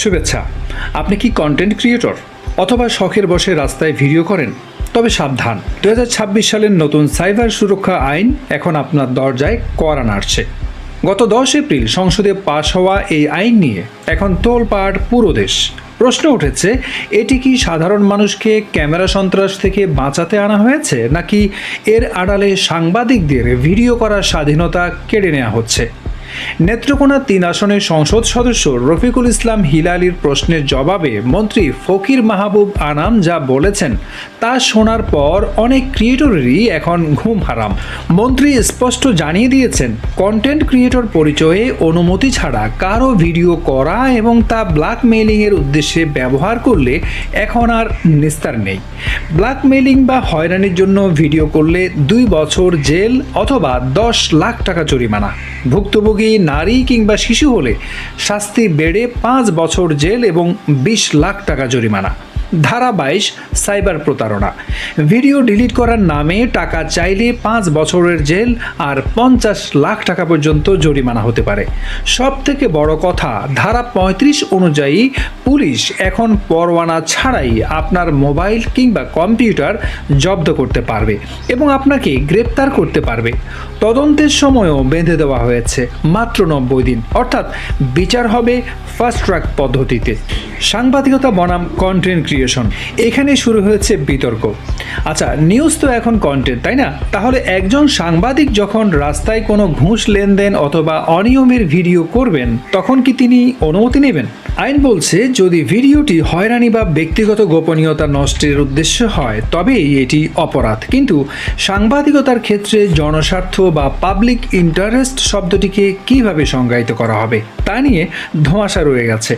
শুভেচ্ছা। আপনি কি কন্টেন্ট ক্রিয়েটর অথবা শখের বসে রাস্তায় ভিডিও করেন? তবে সাবধান, 2026 সালের নতুন সাইবার সুরক্ষা আইন এখন আপনার দরজায় কড়া নাড়ছে। গত 10 এপ্রিল সংসদে পাশ হওয়া এই আইন নিয়ে এখন তোলপাড় পুরো দেশ। প্রশ্ন উঠেছে, এটি কি সাধারণ মানুষকে ক্যামেরা সন্ত্রাস থেকে বাঁচাতে আনা হয়েছে, নাকি এর আড়ালে সাংবাদিকদের ভিডিও করার স্বাধীনতা কেড়ে নেওয়া হচ্ছে? নেত্রকোনা 3 আসনের সংসদ সদস্য রফিকুল ইসলাম হিলালির প্রশ্নের জবাবে মন্ত্রী ফকির মাহবুব আনাম যা বলেছেন তা শোনার পর অনেক ক্রিয়েটরেরই এখন ঘুম হারাম। মন্ত্রী স্পষ্ট জানিয়ে দিয়েছেন, কন্টেন্ট ক্রিয়েটর পরিচয়ে অনুমতি ছাড়া কারো ভিডিও করা এবং তা ব্ল্যাকমেইলিংয়ের উদ্দেশ্যে ব্যবহার করলে এখন আর নিস্তার নেই। ব্ল্যাকমেইলিং বা হয়রানির জন্য ভিডিও করলে 2 বছর জেল অথবা 10 লাখ টাকা জরিমানা। ভুক্তভোগী নারী কিংবা শিশু হলে শাস্তি বেড়ে 5 বছর জেল এবং 20 লাখ টাকা জরিমানা। ধারা 22 সাইবার প্রতারণা, ভিডিও ডিলিট করার নামে টাকা চাইলে 5 বছরের জেল আর 50 লাখ টাকা পর্যন্ত জরিমানা হতে পারে। সব থেকে বড় কথা, ধারা 35 অনুযায়ী পুলিশ এখন পরোয়ানা ছাড়াই আপনার মোবাইল কিংবা কম্পিউটার জব্দ করতে পারবে এবং আপনাকে গ্রেপ্তার করতে পারবে। তদন্তের সময়ও বেঁধে দেওয়া হয়েছে মাত্র 90 দিন, অর্থাৎ বিচার হবে ফাস্ট ট্র্যাক পদ্ধতিতে। সাংবাদিকতা বনাম কন্টেন্ট ক্রিয়েশন, এখানে শুরু হয়েছে বিতর্ক। আচ্ছা, নিউজ তো এখন কন্টেন্ট, তাই না? তাহলে একজন সাংবাদিক যখন রাস্তায় কোনো ঘুষ লেনদেন অথবা অনিয়মের ভিডিও করবেন, তখন কি তিনি অনুমতি নেবেন? আইন বলছে, যদি ভিডিওটি হয়রানি বা ব্যক্তিগত গোপনীয়তা নষ্টের উদ্দেশ্য হয় তবেই এটি অপরাধ। কিন্তু সাংবাদিকতার ক্ষেত্রে জনস্বার্থ বা পাবলিক ইন্টারেস্ট শব্দটিকে কিভাবে সংজ্ঞায়িত করা হবে তা নিয়ে ধোঁয়াশা রয়ে গেছে।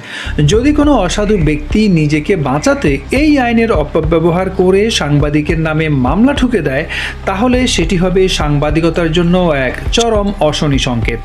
যদি কোনো অসাধু ব্যক্তি নিজেকে বাঁচাতে এই আইনের অপব্যবহার করে সাংবাদিকের নামে মামলা ঠুকে দেয়, তাহলে সেটি হবে সাংবাদিকতার জন্য এক চরম অশনি সংকেত।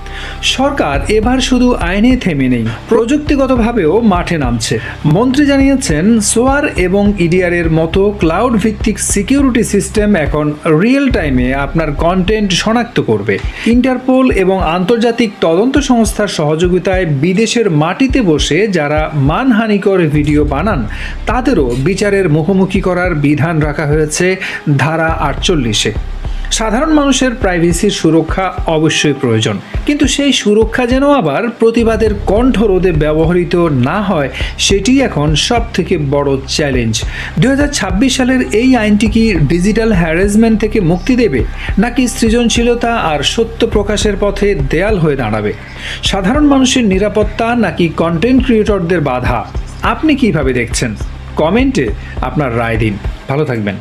সরকার এবার শুধু আইনে থেমে নেই, প্রযুক্তিগতভাবেও মাঠে নামছে। মন্ত্রী জানিয়েছেন, সোয়ার এবং ইডিআর এর মতো ক্লাউড ভিত্তিক সিকিউরিটি সিস্টেম এখন রিয়েল টাইমে আপনার কন্টেন্ট শনাক্ত করবে। ইন্টারপোল এবং আন্তর্জাতিক তদন্ত সংস্থার সহযোগিতায় বিদেশের মাটিতে বসে যারা মানহানিকর ভিডিও বানান তাদেরও বিচারের মুখোমুখি করার বিধান রাখা হয়েছে ধারা 48-এ। সাধারণ মানুষের প্রাইভেসির সুরক্ষা অবশ্যই প্রয়োজন, কিন্তু সেই সুরক্ষা যেন আবার প্রতিবাদের কণ্ঠরোধে ব্যবহৃত না হয়, সেটি এখন সব থেকে বড় চ্যালেঞ্জ। 2026 সালের এই আইনটি কি ডিজিটাল হ্যারাসমেন্ট থেকে মুক্তি দেবে, নাকি সৃজনশীলতা আর সত্য প্রকাশের পথে দেয়াল হয়ে দাঁড়াবে? সাধারণ মানুষের নিরাপত্তা নাকি কন্টেন্ট ক্রিয়েটরদের বাধা? আপনি কিভাবে দেখছেন? কমেন্টে আপনার রায় দিন। ভালো থাকবেন।